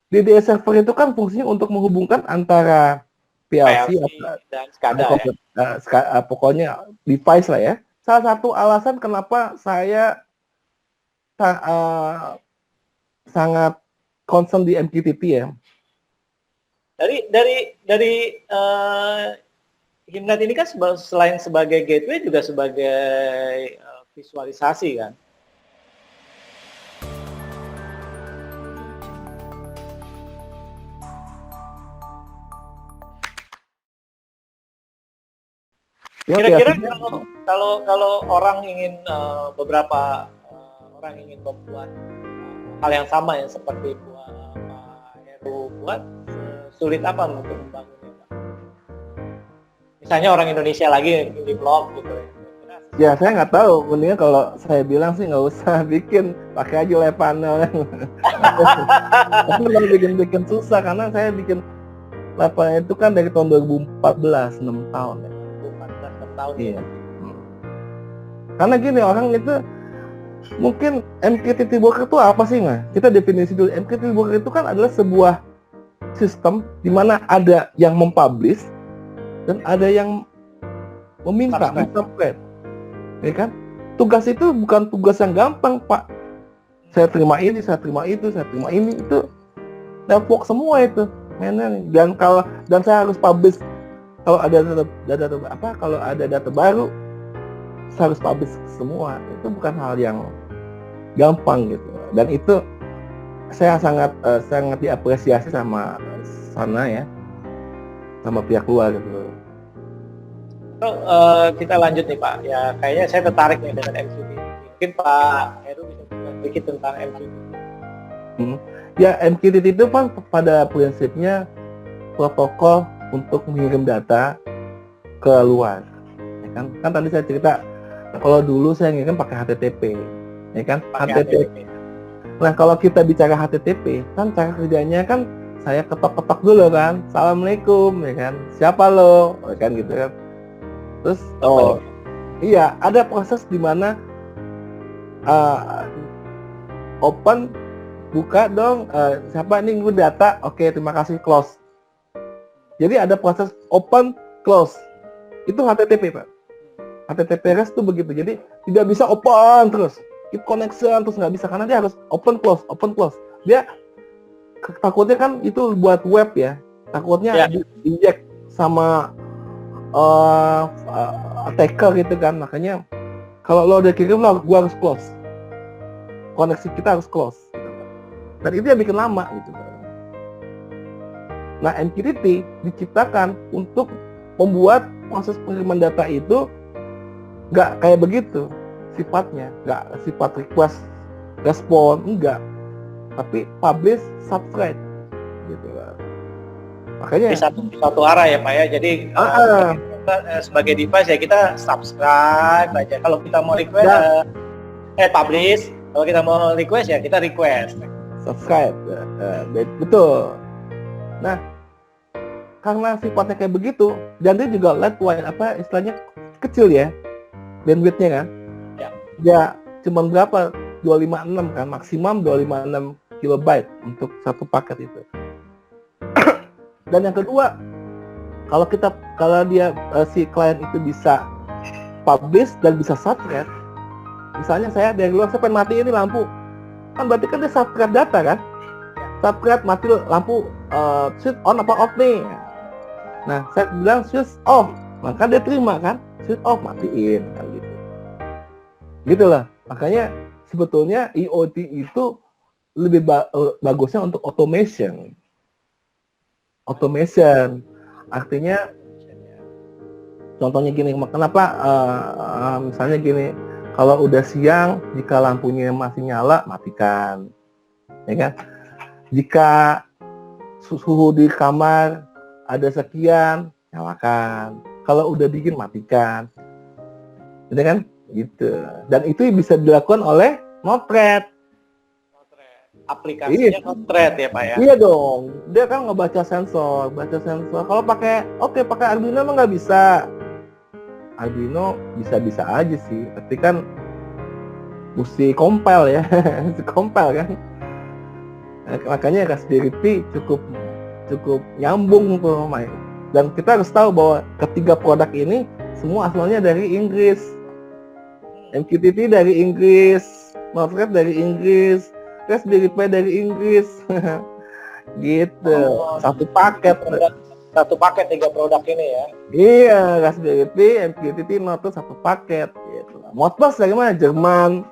DDS server itu kan fungsinya untuk menghubungkan antara PLC dan SCADA ya. Pokoknya device lah ya. Salah satu alasan kenapa saya sangat concern di MQTT ya. Dari Himnet ini kan selain sebagai gateway juga sebagai visualisasi kan. Kira-kira kalau orang ingin beberapa orang ingin membuat hal yang sama yang seperti Pak Heru buat, sulit apa untuk membangunnya, Pak? Misalnya orang Indonesia lagi di blog gitu ya. Ya saya nggak tahu, mendingan kalau saya bilang sih nggak usah bikin, pakai aja live panel. Tapi kalau bikin susah karena saya bikin live panel itu kan dari tahun 2014, 6 tahun ya. 2014, 6 tahun. Iya. Karena gini, orang itu mungkin MQTT Broker itu apa sih nggak? Kita definisi dulu. MQTT Broker itu kan adalah sebuah sistem di mana ada yang mempublish dan ada yang meminta, subscribe. Ya kan? Tugas itu bukan tugas yang gampang, Pak. Saya terima ini, saya terima itu, saya terima ini, itu network semua itu. Dan saya harus publish kalau ada data baru, saya harus publish semua. Itu bukan hal yang gampang gitu. Dan itu saya sangat diapresiasi sama sana ya, sama pihak luar gitu. Kita lanjut nih Pak, ya kayaknya saya tertarik nih dengan MQTT. Mungkin Pak Heru bisa bilang sedikit tentang MQTT. Ya, MQTT itu kan pada prinsipnya protokol untuk mengirim data ke luar, ya kan? Kan tadi saya cerita kalau dulu saya ngirim pakai HTTP, ya kan? HTTP. Nah, kalau kita bicara HTTP, kan cara kerjanya kan saya ketok-ketok dulu kan, assalamualaikum, ya kan? Siapa lo, ya kan gitu kan? Terus iya, ada proses di mana open, buka dong, siapa ini nunggu data, oke, terima kasih, close. Jadi ada proses open, close. Itu HTTP, Pak. HTTP REST itu begitu. Jadi tidak bisa open terus, keep connection terus, nggak bisa, karena dia harus open close. Dia takutnya kan itu buat web ya, takutnya di-inject sama attacker gitu kan. Makanya kalau lo udah kirim, gua harus close, koneksi kita harus close gitu. Dan itu yang bikin lama gitu. Nah, MQTT diciptakan untuk membuat proses pengiriman data itu nggak kayak begitu sifatnya, nggak sifat request respon, enggak, tapi publish subscribe gitu kan. Makanya di satu arah ya Pak ya. Jadi sebagai device ya kita subscribe aja. Kalau kita mau request publish, kalau kita mau request ya kita request. Subscribe, betul. Nah, karena sifatnya kayak begitu, dan dia juga lightweight, istilahnya kecil ya, bandwidthnya kan. Ya cuman berapa? 256 kan, maksimum 256 kilobyte untuk satu paket itu. Dan yang kedua, kalau dia si klien itu bisa publish dan bisa subscribe, misalnya saya dari luar, saya pengen mati ini lampu, kan berarti kan dia subscribe data kan, subscribe mati lampu, switch on apa off nih. Nah, saya bilang switch off, maka dia terima kan, switch off, matiin kan gitu. Gitulah. Makanya sebetulnya IoT itu lebih bagusnya untuk automation. Artinya contohnya gini, kenapa misalnya gini, kalau udah siang, jika lampunya masih nyala, matikan, ya kan? Jika suhu di kamar ada sekian, nyalakan. Kalau udah dingin, matikan, gitu kan? Gitu. Dan itu bisa dilakukan oleh Node-RED. Aplikasinya Node-RED ya Pak ya? Iya dong, dia kan ngebaca sensor, Kalau pakai Arduino emang nggak bisa. Arduino bisa aja sih, tapi kan mesti compile ya, compile kan. Makanya Raspberry cukup cukup nyambung tuh main. Dan kita harus tahu bahwa ketiga produk ini semua asalnya dari Inggris. MQTT dari Inggris, Node-RED dari Inggris, Raspberry Pi dari Inggris. Gitu. Satu paket. Satu paket 3 produk ini ya. Iya, Raspberry Pi, MQTT, Node-RED satu paket gitu. Modbus dari mana? Jerman.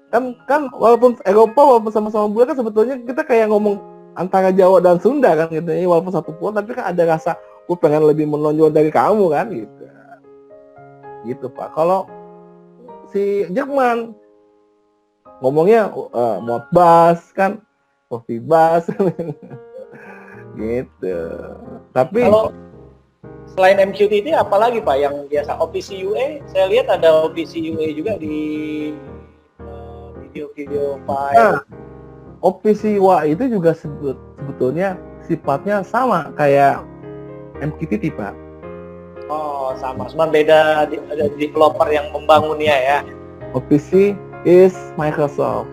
Kan walaupun Eropa walaupun sama-sama bulan kan sebetulnya kita kayak ngomong antara Jawa dan Sunda kan gitu ya, walaupun satu pulau tapi kan ada rasa gue pengen lebih menonjol dari kamu kan gitu Pak. Kalau si Jerman ngomongnya Modbus kan, Profibus gitu. Tapi kalau selain MQTT apalagi Pak yang biasa OPC UA? Saya lihat ada OPC UA juga di video-video Pak. Nah, OPC UA itu juga sebetulnya sifatnya sama kayak MQTT Pak. Oh sama, cuma beda ada developer yang membangunnya ya. OPC is Microsoft.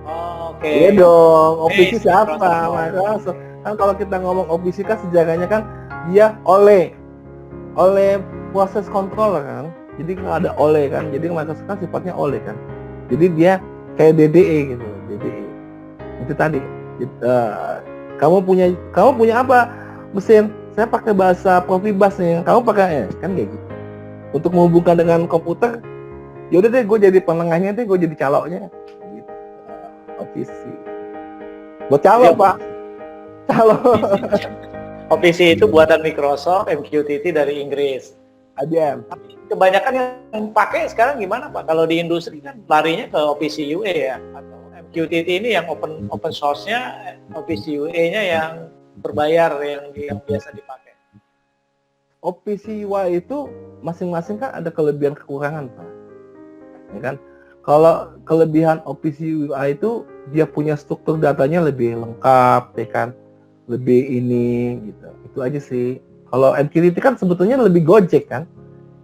Oh, oke. Iya dong, OPC siapa? Microsoft. Kan kalau kita ngomong OPC kan sejarahnya kan dia oleh proses controller kan. Jadi kalau ada oleh kan, jadi Microsoft kan sifatnya oleh kan. Jadi dia kayak DDE gitu, DDE. Itu tadi. Kamu punya apa? Mesin. Saya pakai bahasa Profibus nih. Kamu pakai kan kayak gitu. Untuk menghubungkan dengan komputer, yaudah deh gue jadi penengahnya deh, gue jadi caloknya. Gitu. OPC. Buat calo, Pak. Calo. OPC itu buatan Microsoft, MQTT dari Inggris. IBM. Kebanyakan yang pakai sekarang gimana Pak? Kalau di industri kan larinya ke OPC UA ya, atau MQTT ini yang open source-nya, OPC UA-nya yang berbayar yang biasa dipakai. OPC UA itu masing-masing kan ada kelebihan kekurangan Pak. Ya kan? Kalau kelebihan OPC UA itu dia punya struktur datanya lebih lengkap, ya kan? Lebih ini gitu. Itu aja sih. Kalau MQTT kan sebetulnya lebih Gojek kan.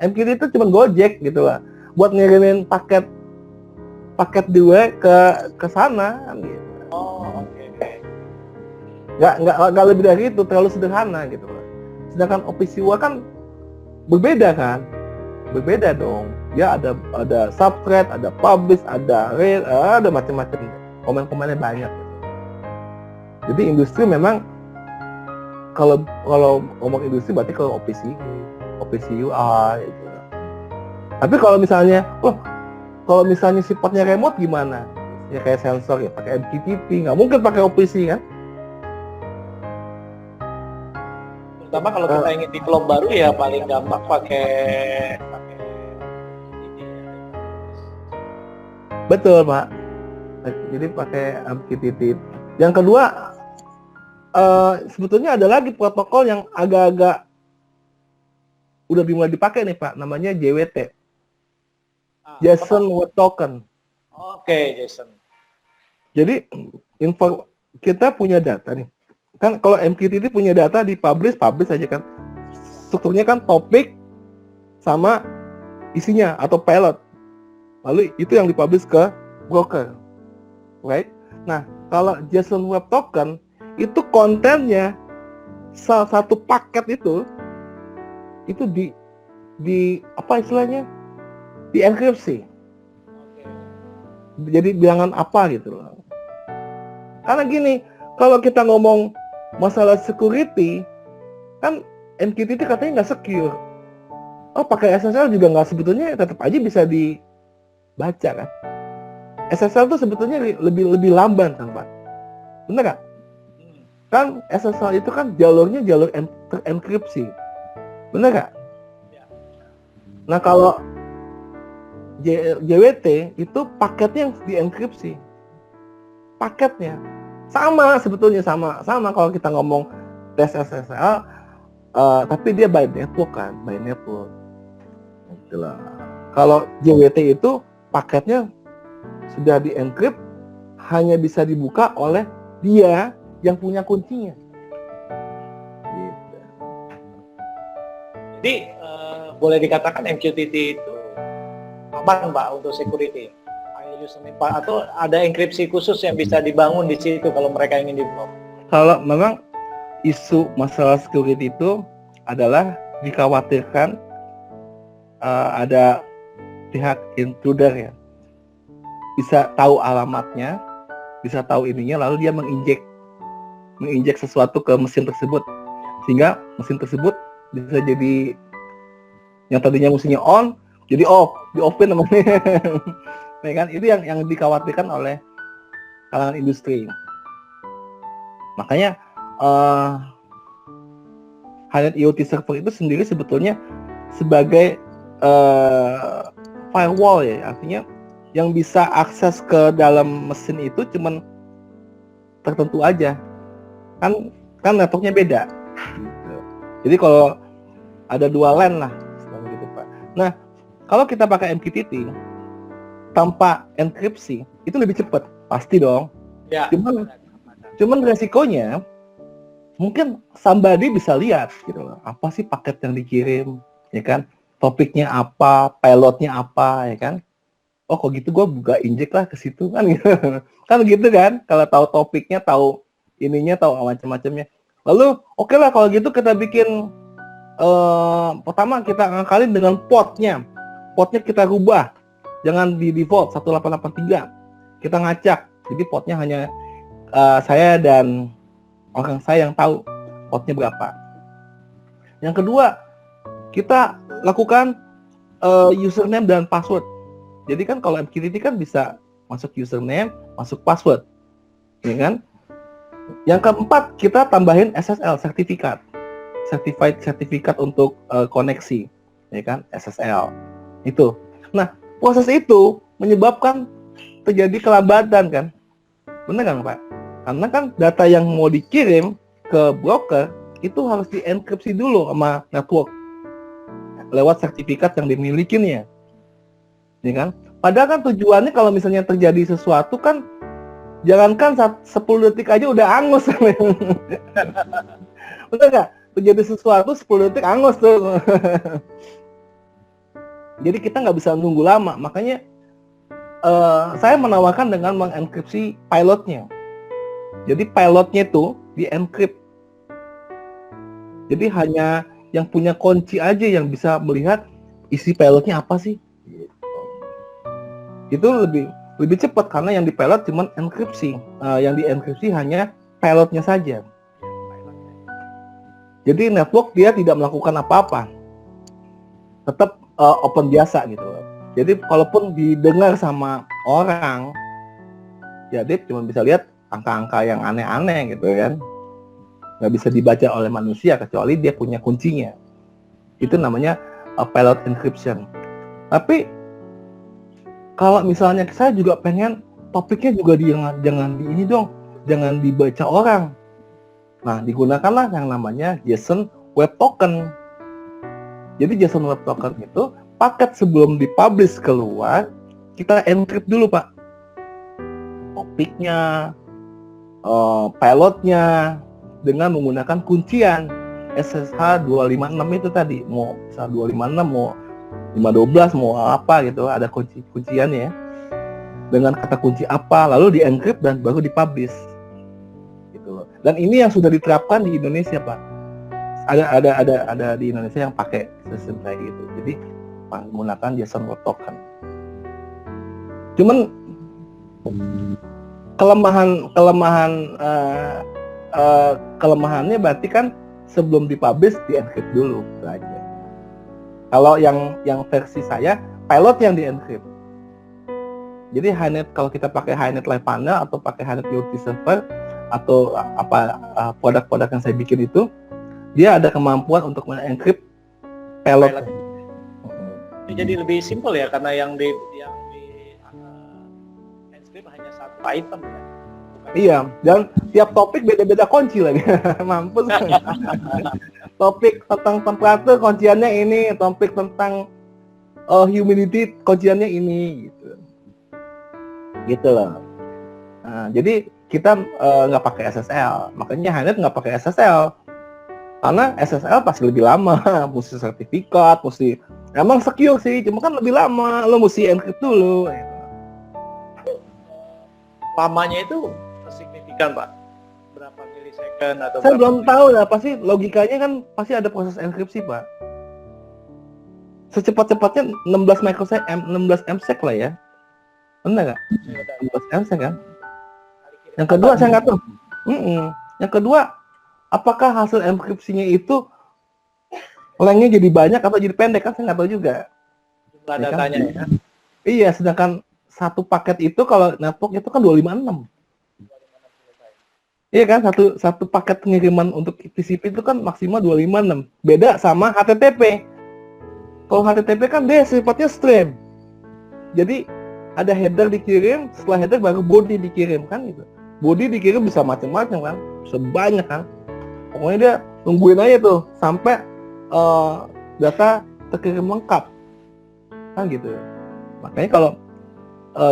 MQTT itu cuma Gojek gitu lah. Buat ngirimin paket dua ke sana kan gitu. Oh, oke. Nggak lebih dari itu, terlalu sederhana gitu lah. Sedangkan OPC-UA kan berbeda kan. Berbeda dong. Ya ada subthread, ada publish, ada read, ada macam-macam. Komen-komennya banyak gitu. Jadi industri memang kalau ngomong industri berarti kalau OPC UI gitu. Tapi kalau misalnya sifatnya remote gimana? Ya kayak sensor ya pakai MQTT, nggak mungkin pakai OPC kan? Terutama kalau kita ingin develop baru ya paling gampang pakai Betul Pak. Jadi pakai MQTT. Yang kedua sebetulnya ada lagi protokol yang agak-agak udah dimulai dipakai nih Pak, namanya JWT. JSON Web Token. Oke, Jason. Jadi kita punya data nih. Kan kalau MQTT punya data di publish aja kan. Strukturnya kan topik sama isinya atau payload. Lalu itu yang dipublish ke broker. Right? Nah, kalau JSON Web Token itu kontennya salah satu paket itu di apa istilahnya dienkripsi. Jadi bilangan apa gitu loh. Karena gini, kalau kita ngomong masalah security kan MQTT katanya nggak secure. Oh pakai SSL juga nggak, sebetulnya tetap aja bisa dibaca kan. SSL tuh sebetulnya lebih lamban kan Pak. Bener nggak? Kan SSL itu kan jalurnya jalur terenkripsi. Bener nggak? Nah kalau JWT itu paketnya yang dienkripsi. Paketnya sama sebetulnya sama kalau kita ngomong tes SSL, tapi dia by network kan, by network. Itulah. Kalau JWT itu paketnya sudah dienkrip, hanya bisa dibuka oleh dia yang punya kuncinya. Gitu. Jadi boleh dikatakan MQTT itu aman Pak untuk security. username atau ada enkripsi khusus yang bisa dibangun di situ kalau mereka ingin di-block? Kalau memang isu masalah security itu adalah dikhawatirkan ada pihak intruder ya, bisa tahu alamatnya, bisa tahu ininya, lalu dia menginjek sesuatu ke mesin tersebut, sehingga mesin tersebut bisa jadi yang tadinya mesinnya on jadi off, di offin namanya. Ya kan, itu yang dikhawatirkan oleh kalangan industri. Makanya Highnet IoT server itu sendiri sebetulnya sebagai firewall ya, artinya yang bisa akses ke dalam mesin itu cuman tertentu aja, kan networknya beda gitu. Jadi kalau ada dua LAN lah gitu Pak. Nah kalau kita pakai MQTT tanpa enkripsi itu lebih cepat pasti dong ya. Cuman resikonya mungkin somebody bisa lihat gitu loh, apa sih paket yang dikirim, ya kan, topiknya apa, payloadnya apa, ya kan. Oh kok gitu gue buka injek lah ke situ kan gitu. Kan gitu kan, kalau tahu topiknya, tahu ininya, tahu macam-macamnya. Lalu oke lah kalau gitu kita bikin pertama kita ngakalin dengan portnya kita rubah, jangan di default 1883, kita ngacak, jadi portnya hanya saya dan orang saya yang tahu portnya berapa. Yang kedua, kita lakukan username dan password. Jadi kan kalau MQTT kan bisa masuk username, masuk password, ya kan? Yang keempat, kita tambahin SSL, certified untuk koneksi, ya kan? SSL itu. Nah, proses itu menyebabkan terjadi kelambatan kan? Benar kan Pak? Karena kan data yang mau dikirim ke broker itu harus dienkripsi dulu sama network lewat sertifikat yang dimilikinya, ya kan? Padahal kan tujuannya kalau misalnya terjadi sesuatu kan, jangankan 10 detik aja udah angus. Betul nggak? Terjadi sesuatu 10 detik angus tuh. Jadi kita nggak bisa nunggu lama. Makanya saya menawarkan dengan mengenkripsi pilotnya. Jadi pilotnya itu di-encrypt. Jadi hanya yang punya kunci aja yang bisa melihat isi pilotnya apa sih. Itu lebih cepat karena yang di pilot cuma enkripsi. Yang di-enkripsi hanya pilotnya saja. Jadi network dia tidak melakukan apa-apa. Tetap open biasa gitu. Jadi kalaupun didengar sama orang, ya dia cuma bisa lihat angka-angka yang aneh-aneh gitu kan, nggak bisa dibaca oleh manusia kecuali dia punya kuncinya. Itu namanya pilot encryption. Tapi kalau misalnya saya juga pengen topiknya juga jangan di ini dong, jangan dibaca orang. Nah, digunakanlah yang namanya JSON Web Token. Jadi JSON Web Token itu paket sebelum dipublish keluar, kita encrypt dulu Pak. Topiknya, pilotnya dengan menggunakan kuncian SSH 256 itu tadi, mau SSH 256, mau 512, mau apa gitu, ada kunciannya dengan kata kunci apa, lalu di-encrypt dan baru dipublish gitu loh. Dan ini yang sudah diterapkan di Indonesia Pak. Ada di Indonesia yang pakai sistem kayak gitu. Jadi menggunakan JSON Web Token. Cuman kelemahannya berarti kan sebelum dipublish di-encrypt dulu itu aja. Kalau yang versi saya pilot yang di-encrypt. Jadi Highnet, kalau kita pakai Highnet Live Panel atau pakai Highnet IoT Server atau produk-produk yang saya bikin itu, dia ada kemampuan untuk men-encrypt pilot. Jadi lebih simpel ya, karena yang di encrypt hanya satu item ya. Iya, dan tiap topik beda-beda kunci lagi. Mampus kan? Topik tentang temperatur kunciannya ini, topik tentang humidity kunciannya ini gitu loh. Nah, jadi kita nggak pakai SSL, makanya Highnet nggak pakai SSL karena SSL pasti lebih lama, mesti sertifikat, mesti emang secure sih, cuma kan lebih lama, lo mesti encrypt dulu gitu. lamanya itu signifikan Pak? Berapa milisecond atau Saya berapa belum tahu ya, pasti logikanya kan pasti ada proses enkripsi Pak. Secepat-cepatnya 16 microsecond, 16 msec lah ya. Benar nggak? 16 msec kan? Yang kedua saya nggak tahu. Yang kedua, apakah hasil enkripsinya itu lengthnya jadi banyak atau jadi pendek kan saya nggak tahu juga. jumlah Ya kan? datanya ya? Iya, sedangkan satu paket itu kalau network itu kan 256. Iya kan, satu paket pengiriman untuk TCP itu kan maksimal 256. Beda sama HTTP. Kalau HTTP kan dia sifatnya stream. Jadi ada header dikirim, setelah header baru body dikirim kan gitu. Body dikirim bisa macam-macam kan, bisa banyak kan. Pokoknya dia nungguin aja tuh sampai data terkirim lengkap kan gitu. Makanya kalau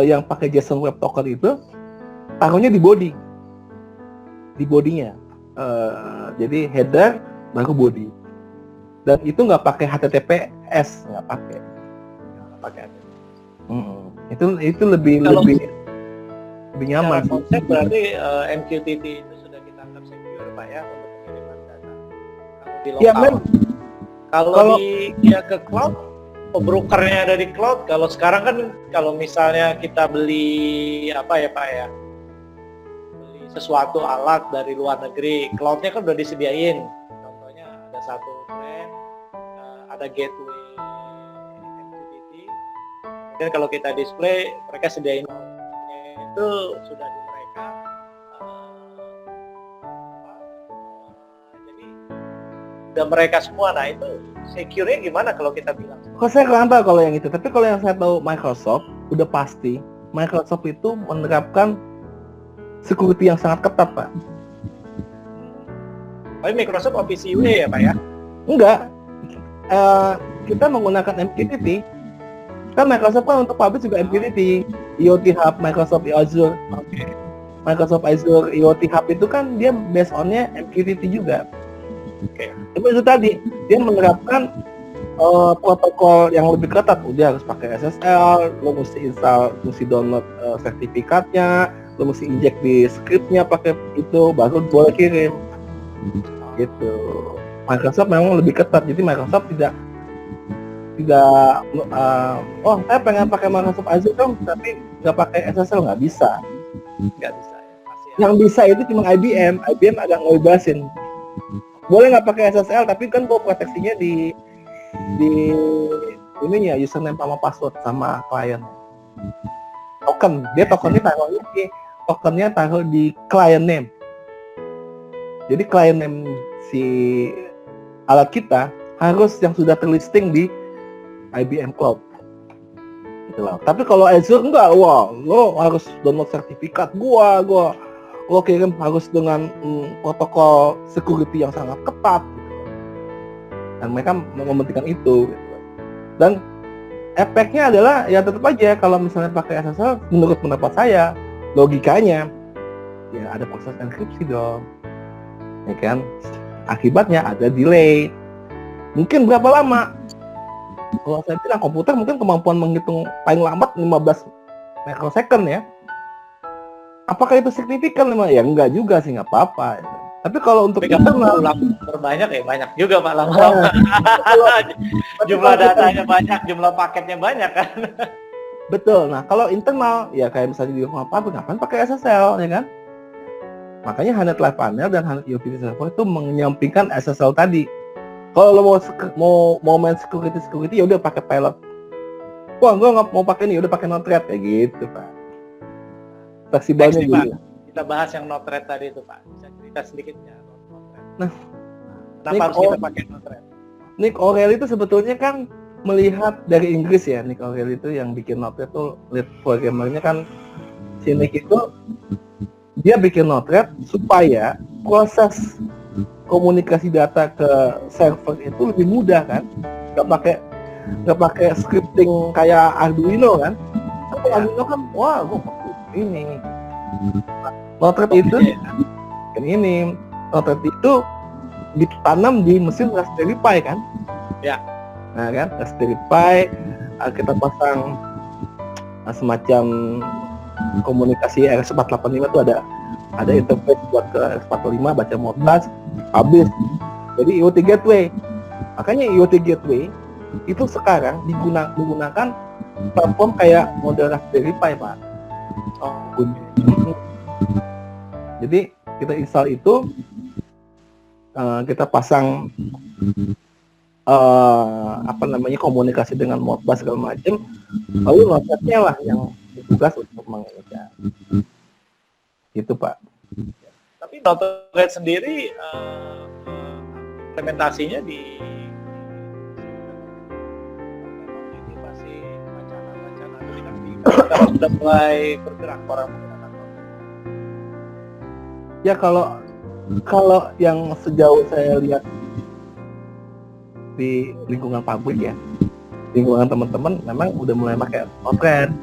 yang pakai JSON Web Token itu taruhnya di bodinya. Jadi header baru body. Dan itu nggak pakai HTTPS, nggak pakai. Itu lebih nyaman. Secara konsep berarti MQTT itu sudah kita anggap secure Pak ya untuk pengiriman data. Kalau di lokal. Ya, kalau dia ke cloud, brokernya ada di cloud. Kalau sekarang kan kalau misalnya kita beli apa ya Pak ya, beli sesuatu alat dari luar negeri, cloudnya kan udah disediain. Contohnya ada satu brand, ada gateway MQTT. Kemudian kalau kita display, mereka sediain itu sudah di mereka. Jadi udah mereka semua. Nah itu secure-nya gimana kalau kita bilang? Kok saya kurang tahu kalau yang itu. Tapi kalau yang saya tahu Microsoft udah pasti Microsoft itu menerapkan security yang sangat ketat Pak. Tapi Microsoft Office UA ya Pak ya? Enggak. Kita menggunakan MQTT. Kan Microsoft kan untuk publish juga MQTT. IoT Hub, Microsoft Azure. Oke. Microsoft Azure IoT Hub itu kan dia based on-nya MQTT juga. Oke. Tapi itu tadi dia menerapkan protokol yang lebih ketat. Dia harus pakai SSL, lo mesti install, mesti download sertifikatnya, lo mesti inject di scriptnya pakai itu, baru boleh kirim. Gitu. Microsoft memang lebih ketat. Jadi Microsoft tidak saya pengen pakai Microsoft Azure dong, tapi nggak pakai SSL, nggak bisa. Nggak bisa ya. Masih ya. Yang bisa itu cuma IBM agak ngebebasin. Boleh nggak pakai SSL, tapi kan kok proteksinya di ininya username sama password sama klien. Tokennya taruh di client name. Jadi client name si alat kita harus yang sudah terlisting di IBM Cloud. Gitu lah. Tapi kalau Azure enggak, lo harus download sertifikat lo kirim harus dengan protokol security yang sangat ketat gitu. Dan mereka mementingkan itu gitu. Dan efeknya adalah ya tetap aja kalau misalnya pakai SSL, menurut pendapat saya logikanya ya ada proses enkripsi dong, ya kan. Akibatnya ada delay. Mungkin berapa lama? Kalau saya bilang komputer mungkin kemampuan menghitung paling lambat 15 microsecond ya. Apakah itu signifikan? Ya enggak juga sih, nggak apa-apa. Tapi kalau untuk internal berbanyak ya banyak juga Pak lama-lama. Jumlah datanya banyak, jumlah paketnya banyak kan. Betul. Nah kalau internal ya kayak misalnya di rumah pabrik, ngapain pakai SSL ya kan? Makanya Handnet Live Panel dan Handnet IoT Server itu menyampingkan SSL tadi. Kalau lo mau main security ya udah pakai pilot. Wah, gue nggak mau pakai ini, udah pakai Node-RED kayak gitu Pak. Fleksibelnya Next, gitu. Pak. Kita bahas yang Node-RED tadi itu Pak. Bisa cerita sedikit ya Node-RED. Nah, kenapa harus kita pakai Node-RED? Nick O'Reilly itu sebetulnya kan melihat dari Inggris ya. Nick O'Reilly itu yang bikin Node-RED tuh lead programmernya kan si Nick itu dia bikin Node-RED supaya proses komunikasi data ke server itu lebih mudah kan, nggak pakai scripting kayak Arduino kan. Kalau Arduino kan ini Node-RED itu kan ini Node-RED itu ditanam di mesin Raspberry Pi kan ya. Nah kan Raspberry Pi kita pasang semacam komunikasi RS485 tuh ada interface buat ke RS485 baca Modbus habis. Jadi IoT gateway. Makanya IoT gateway itu sekarang menggunakan platform kayak model Raspberry Pi, Pak. Jadi kita install itu, kita pasang komunikasi dengan Modbus segala macam, lalu Node-RED-nya lah yang tugas untuk mengejar. Gitu, Pak. Tapi Node-RED sendiri implementasinya di ini masih wacana dulu, tapi sudah mulai bergerak orang menggunakan Node-RED. Ya kalau yang sejauh saya lihat di lingkungan pabrik ya, lingkungan teman-teman memang udah mulai pakai Node-RED.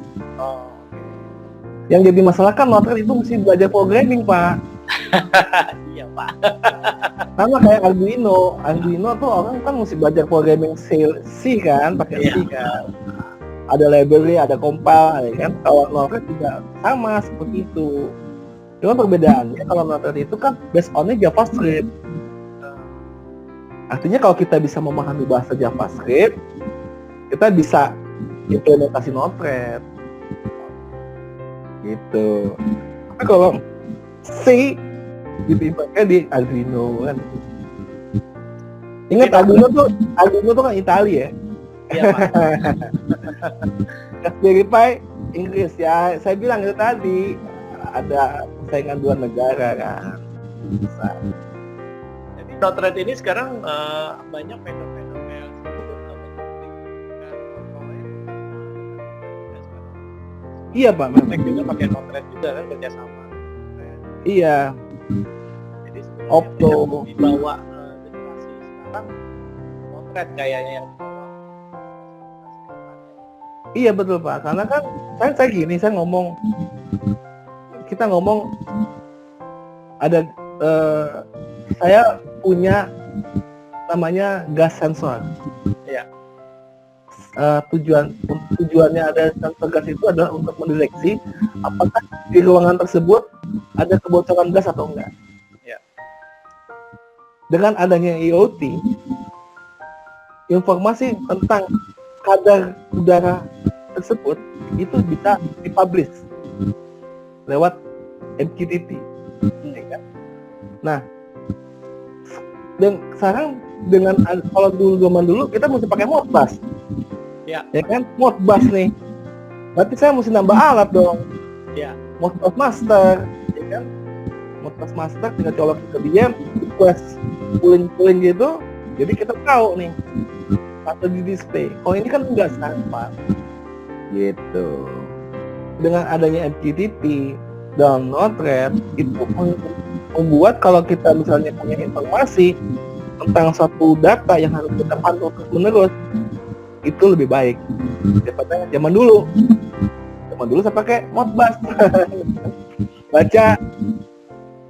Yang jadi masalah kan Node-RED itu mesti belajar programming, Pak. Iya, Pak. Sama kayak Arduino tuh orang kan mesti belajar programming C kan, pakai C kan. Ada library, ada compile, ya kan. Kalau Node-RED juga sama seperti itu. Cuma perbedaannya kalau Node-RED itu kan based on-nya JavaScript. Artinya kalau kita bisa memahami bahasa JavaScript, kita bisa implementasi Node-RED. Gitu. Tapi kalau C dipakai di Arduino kan. Ingat Arduino tuh kan Italia ya. Iya, Pak. Raspberry Pi Inggris ya. Saya bilang itu tadi ada persaingan dua negara kan. Bisa. Jadi Node-RED ini sekarang banyak vendor-vendor Iya, Pak. Mereka juga pakai Node-RED juga kan, kerjasama. Iya. Jadi Opto dibawa generasi sekarang Node-RED kayaknya yang dibawa. Iya betul, Pak. Karena kan saya ngomong, kita ngomong ada saya punya namanya gas sensor. Iya. Tujuannya ada sensor gas itu adalah untuk mendeteksi apakah di ruangan tersebut ada kebocoran gas atau enggak. Ya. Dengan adanya IoT, informasi tentang kadar udara tersebut itu bisa dipublish lewat MQTT. Ya kan? Nah, dan sekarang kalau zaman dulu kita mesti pakai Modbus. Ya kan, Modbus nih. Berarti saya mesti nambah alat dong. Ya. Modbus master, ya kan? Modbus master tinggal colok ke dia, request pulling gitu. Jadi kita tahu nih atau di display. Oh ini kan enggak sampah. Gitu. Dengan adanya MQTT dan Node-RED itu membuat kalau kita misalnya punya informasi tentang suatu data yang harus kita pantau terus menerus, itu lebih baik daripada zaman dulu. Zaman dulu saya pakai Modbus. Baca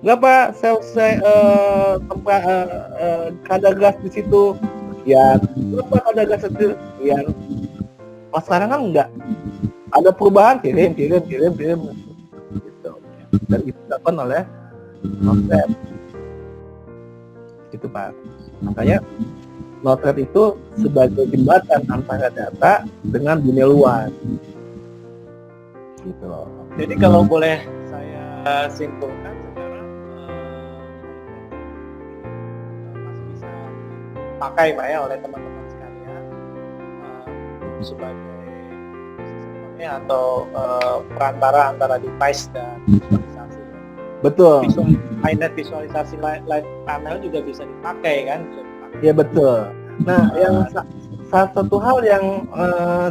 berapa kadar gas di situ, ya berapa kadar gas itu, ya. Pas sekarang kan enggak ada perubahan, kirim gitu. Dan itu dilakukan oleh Node-RED. Gitu, Pak. Makanya Node-RED itu sebagai jembatan antara data dengan dunia luar. Gitu loh. Jadi kalau boleh saya simpulkan sekarang masih bisa dipakai, Pak, ya, oleh teman-teman sekalian sebagai sistemnya atau perantara antara device dan visualisasi. Betul. iNet visualisasi light panel juga bisa dipakai kan? Ya betul. Nah, yang salah satu hal yang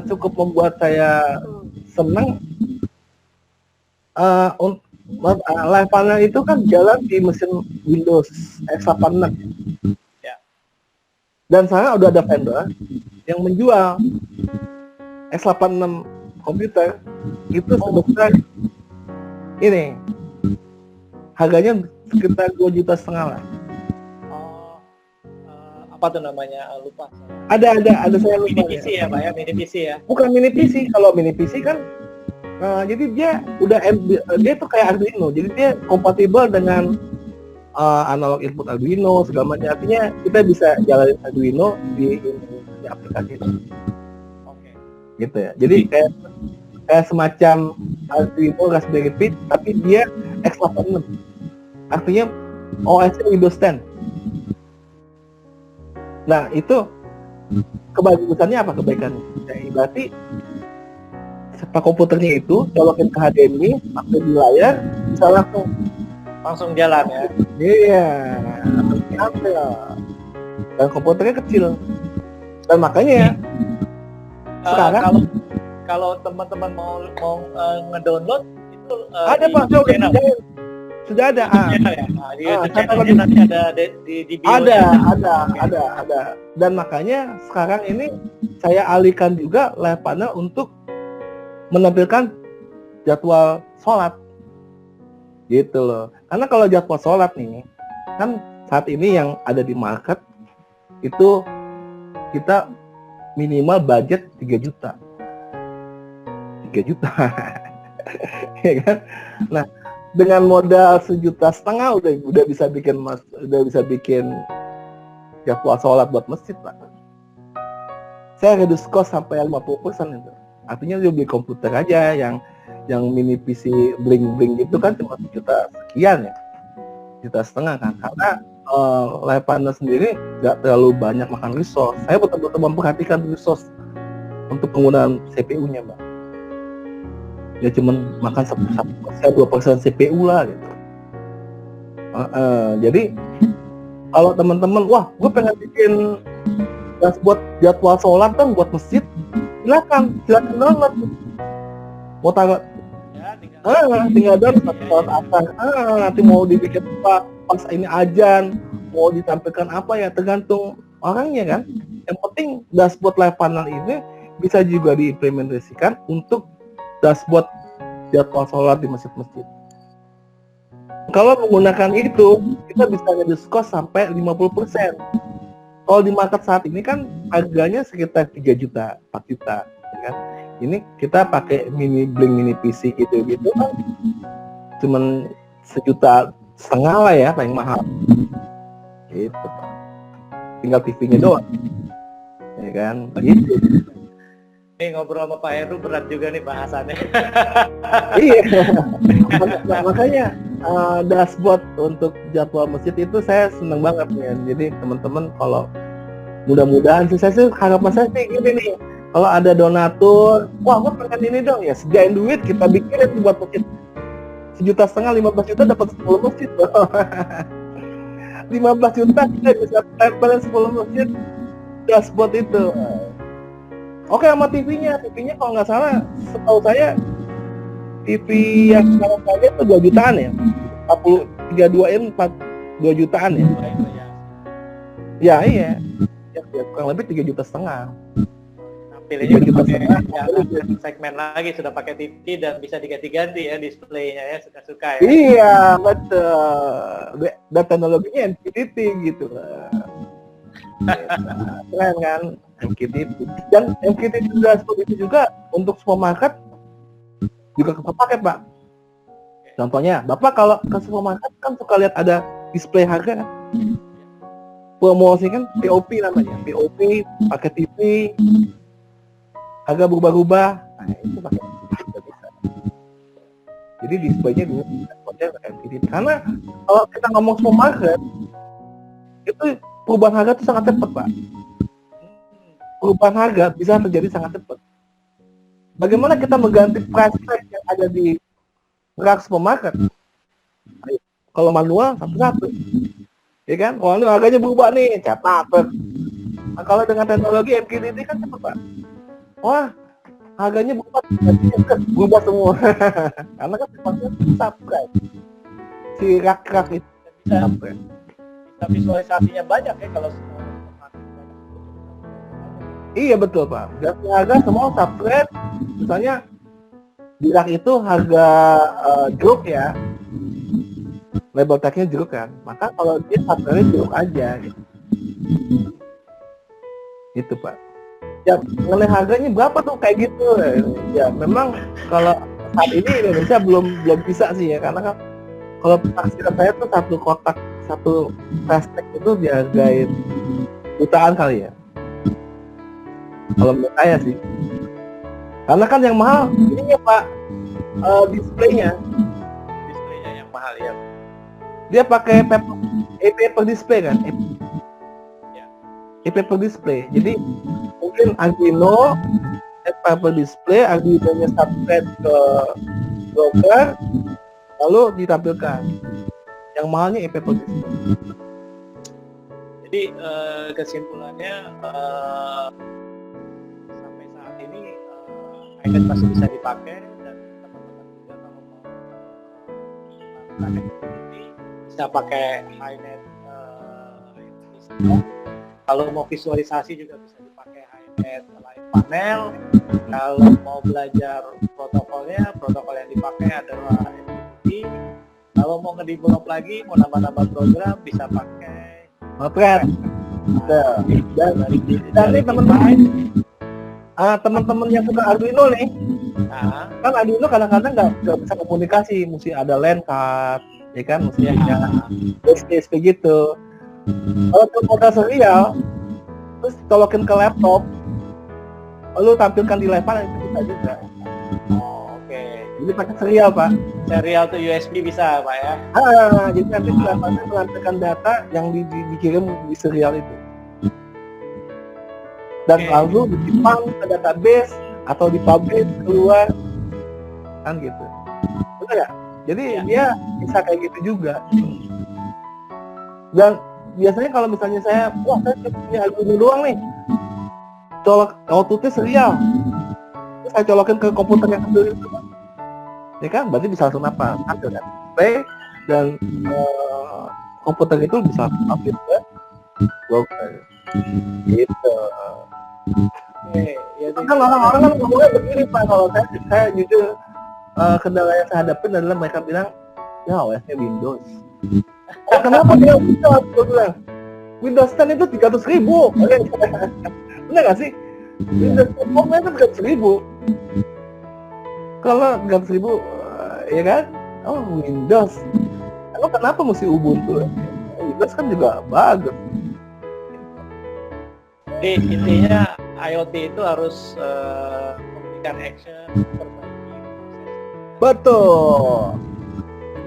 cukup membuat saya senang, light panel itu kan jalan di mesin Windows X86. Ya. Dan sekarang udah ada vendor yang menjual X86 komputer itu sebesar ini, harganya sekitar 2,5 juta lah. Apa tuh namanya? Lupa. Ada saya lupa. Mini PC ya, Pak, ya, mini PC ya. Bukan mini PC. Kalau mini PC kan Jadi dia dia tuh kayak Arduino, jadi dia kompatibel dengan analog input Arduino segala macam. Artinya kita bisa jalanin Arduino di aplikasi itu. Oke. Gitu ya. Jadi kayak semacam Arduino Raspberry Pi, tapi dia x86. Artinya OS-nya Windows 10. Nah, itu kebagusannya apa kebaikannya? Nah, berarti sepak komputernya itu colokin ke HDMI, pakai di layar, bisa langsung jalan ya. Iya, dan komputernya kecil. Dan makanya sekarang kalau teman-teman mau ngedownload itu ada Pak, sudah ada. Di YouTube channelnya nanti ada di bio. Ada. Dan makanya sekarang ini saya alihkan juga Live Partner untuk menampilkan jadwal sholat. Gitu loh. Karena kalau jadwal sholat nih, kan saat ini yang ada di market itu kita minimal budget 3 juta. 3 juta. Ya kan? Nah, dengan modal 1,5 juta udah bisa bikin jadwal sholat buat masjid, Pak. Saya reduce cost sampai 50% itu. Artinya dia beli komputer aja yang mini PC bling gitu kan cuma 1 juta sekian ya. 1,5 juta kan. Karena Live Partner sendiri nggak terlalu banyak makan resource. Saya betul-betul memperhatikan resource untuk penggunaan CPU-nya, Mbak. Ya cuman makan 1%, 2% CPU lah gitu. Jadi kalau teman-teman, wah gue pengen bikin buat jadwal sholat kan buat masjid, silakan download. Mau taruh tinggal download sholat asar. Nanti mau dibikin apa pas ini ajan, mau ditampilkan apa ya tergantung orangnya kan. Yang penting dashboard Live Partner ini bisa juga diimplementasikan untuk dashboard jadwal sholat di masjid-masjid. Kalau menggunakan itu, kita bisa reduce cost sampai 50%. Kalau di market saat ini kan harganya sekitar 3 juta, 4 juta. Ya kan? Ini kita pakai mini PC gitu-gitu kan, cuman 1,5 juta lah ya, paling mahal. Gitu, Pak. Tinggal TV-nya doang. Ya kan? Begitu. Ini ngobrol sama Pak Heru berat juga nih bahasannya. Iya. Makanya dashboard untuk jadwal masjid itu saya seneng banget ya. Jadi teman-teman kalau mudah-mudahan saya sih harapan saya sih gini nih. Kalau ada donatur, wah gue pengen ini dong ya, sediain duit kita bikinin buat masjid. 1,5 juta, 15 juta dapat 10 masjid. 15 juta kita bisa tempelin 10 masjid dashboard itu. Oke, sama TV-nya kalau nggak salah, setahu saya TV yang sekarang saya lihat itu 2 jutaan ya, 32 2 jutaan ya. Ya iya, ya kurang lebih 3,5 juta. Pilihnya udah pakai segmen lagi, sudah pakai TV dan bisa diganti-ganti ya displaynya ya, suka-suka ya. Iya betul, dan teknologinya MQTT gitu lah. Keren kan MQTT, dan MQTT dashboard itu juga untuk supermarket juga kepake, Pak. Contohnya Bapak kalau ke supermarket kan suka lihat ada display harga kan, promosi kan, POP namanya, POP pakai TV, harga berubah-ubah. Nah itu pakai bisa. Jadi displaynya dulu dashboardnya MQTT, karena kalau kita ngomong supermarket itu perubahan harga itu sangat cepat, Pak. Perubahan harga bisa terjadi sangat cepat. Bagaimana kita mengganti price tag yang ada di rak supermarket? Kalau manual satu-satu, ya kan? Oh ini harganya berubah nih, catat. Nah, kalau dengan teknologi MQTT kan cepat, Pak. Wah harganya berubah semua. Karena kan supermarket subscribe. Si rak-rak itu subscribe. Bisa visualisasinya banyak ya kalau semua. Iya betul, Pak. Harga semua subscribe. Misalnya di rak itu harga jeruk ya, label tagnya jeruk kan. Maka kalau dia subscribe jeruk aja gitu. Itu, Pak. Ya mengenai harganya berapa tuh kayak gitu. Ya memang kalau saat ini Indonesia belum bisa sih ya, karena kan kalau taksiran saya tuh satu kotak satu plastik itu dihargain jutaan kali ya. Kalau menurut saya sih, karena kan yang mahal ininya Pak, displaynya yang mahal ya. Dia pakai paper display kan, paper display. Jadi mungkin Arduino paper display, Arduino-nya substrate ke broker, lalu ditampilkan. Yang mahalnya paper display. Jadi kesimpulannya sampai saat ini iPad masih bisa dipakai, dan teman-teman juga kalau mau connectivity bisa pakai HiNet system. Kalau mau visualisasi juga bisa dipakai HiNet Live Panel. Kalau mau belajar protokol yang dipakai adalah MQTT. Kalau mau ngedevelop lagi, mau nambah-nambah program, bisa pakai Node-RED. Dan ini teman-teman yang suka Arduino nih, kan Arduino kadang-kadang nggak bisa komunikasi, mesti ada LAN card, ya kan, mesti ada USB gitu. Kalau ke modal serial, terus colokin ke laptop, lalu tampilkan di live panel, itu bisa juga. Oke. Jadi pakai serial Pak. Serial tuh USB bisa Pak ya? Jadi nanti di live panel menampilkan data yang dikirim di serial itu. Dan lalu disimpan ke database atau dipublish keluar, kan gitu. Betul ya? Jadi dia bisa kayak gitu juga. Dan biasanya kalau misalnya saya punya Arduino doang nih, colok outputnya serial, terus saya colokin ke komputer yang kecil itu, ya kan, berarti bisa langsung apa? Ambil kan, play, dan komputer itu bisa update ke broker, gitu. Ya, kan orang-orang kan ngomongnya begini Pak, kalau saya jujur kendala yang saya hadapin adalah mereka bilang, ya OS-nya Windows. Kenapa dia Windows? Gue bilang, Windows 10 itu 300.000. Bener gak sih? Windows 10 itu 300.000. Kalau 300.000, ya kan? Oh, Windows. Emang kenapa mesti Ubuntu? Windows kan juga bagus. Jadi intinya IoT itu harus memberikan action, berbagi proses. Betul.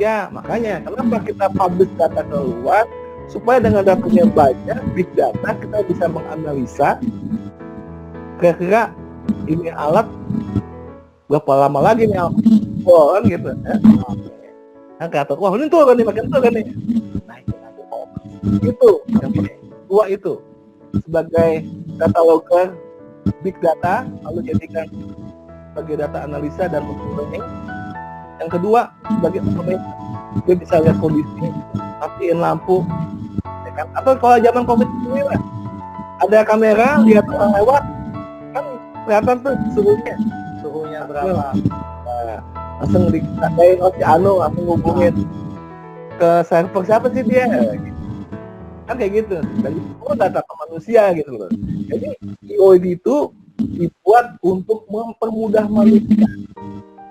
Ya, makanya kenapa kita publish data keluar, supaya dengan datanya banyak, big data, kita bisa menganalisa kira-kira ini alat berapa lama lagi nih kan gitu ya. Kan kata, wah ini tuh kan nih, makin tuh kan nih. Nah itu nanti itu yang kedua itu sebagai data logger big data, lalu jadikan sebagai data analisa dan machine learning. Yang kedua sebagai otomatis, dia bisa lihat kondisi, matiin lampu, ya kan? Atau kalau zaman COVID ini lah, ada kamera lihat orang lewat, kan kelihatan tuh suhunya berapa. Nah, langsung ditandain, oh si Anu, langsung hubungin ke server siapa sih dia, gitu. Kan kayak gitu. Dan itu semua data ke manusia gitu loh. Jadi IoT itu dibuat untuk mempermudah manusia,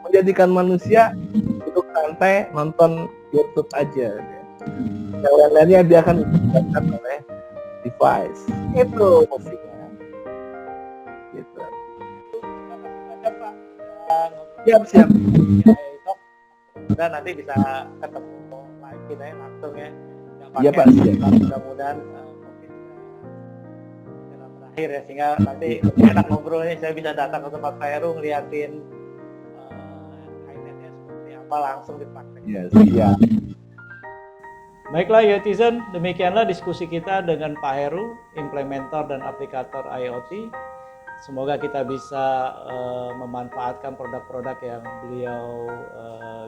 menjadikan manusia duduk santai nonton YouTube aja. Yang lain-lainnya dia akan dibuatkan oleh device. Itu maksudnya. Gitu. Siap. Dan nanti bisa ketemu lagi kita ya langsung ya. Iya Pak. Mudah-mudahan berakhir ya, sehingga nanti lebih enak ngobrolnya. Saya bisa datang ke tempat Pak Heru ngeliatin HiNet-nya seperti apa langsung dipraktek. Iya, siap. Baiklah IoTizen, demikianlah diskusi kita dengan Pak Heru, implementer dan aplikator IoT. Semoga kita bisa memanfaatkan produk-produk yang beliau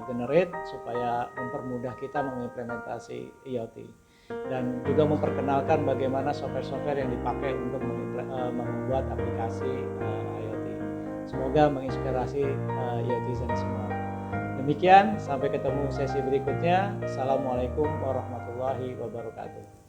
generate supaya mempermudah kita mengimplementasi IoT, dan juga memperkenalkan bagaimana software-software yang dipakai untuk membuat aplikasi IoT. Semoga menginspirasi IoTizen semua. Demikian, sampai ketemu sesi berikutnya. Assalamualaikum warahmatullahi wabarakatuh.